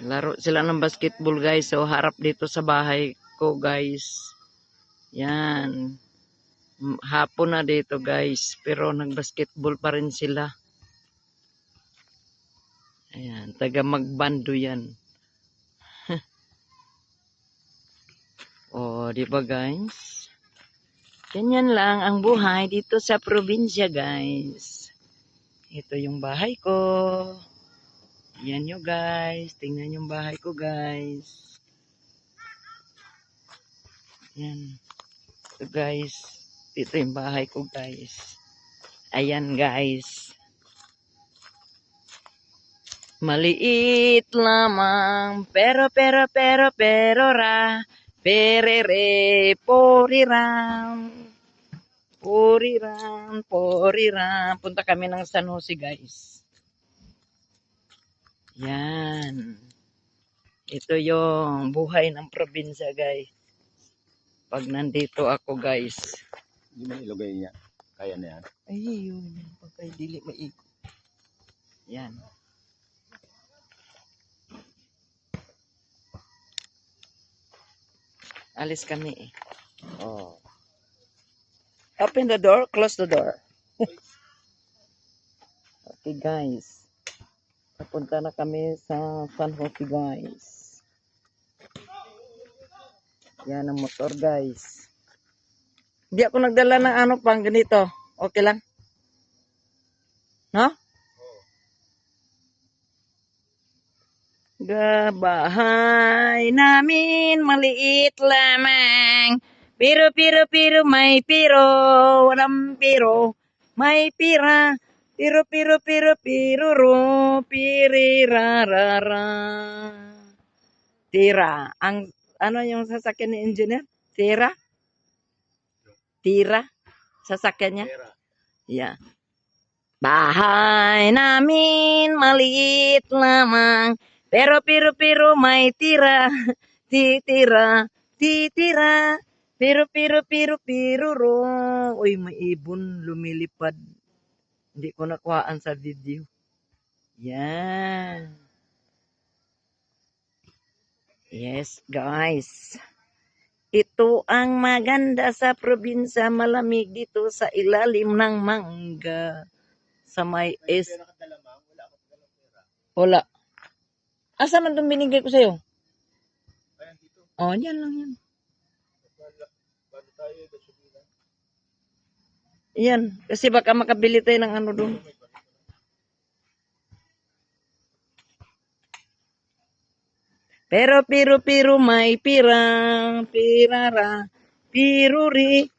Laro sila ng basketball guys. So harap dito sa bahay ko guys. Yan. Hapon na dito guys. Pero nagbasketball pa rin sila. Ayan. Taga magbando yan. Oh, di ba guys? Ganyan lang ang buhay dito sa probinsya guys. Ito yung bahay ko. Yan nyo guys. Tingnan yung bahay ko guys. Yan. Ito guys. Ito yung bahay ko guys. Ayan guys. Maliit lamang. Pero ra. Perere poriram. Poriram. Punta kami ng San Jose guys. Yan. Ito yung buhay ng probinsya guys. Pag nandito ako guys. Hindi man ilagay niya. Kaya na yan. Ay, yun. Pagkay dili maikot. Yan. Alis kami eh. Oh. Open the door, close the door. Okay guys. Papunta na kami sa San Jose guys. Yan ang motor guys. Hindi ako nagdala ng ano pang ganito. Okay lang? No? Gabahay namin maliit lamang. Pero may pero. Walang pero. May pira. Pero ro. Pirirarara. Tira. Ang ano yung sasakyan ni engineer? Tira? Tira? Sasakyan niya? Yeah. Bahay namin maliit lamang. Pero may tira. Titira. Pero ro. Uy, may ibon lumilipad. Hindi ko nakuhaan sa video. Yan. Yes, guys. Ito ang maganda sa probinsya. Malamig dito sa ilalim ng mangga. Sa may Wala. Asa man itong binigay ko sa'yo? Oh, yan lang yan. Yan. Kasi baka makabili tayo ng ano doon. Pero may pirang, pirara, piruri,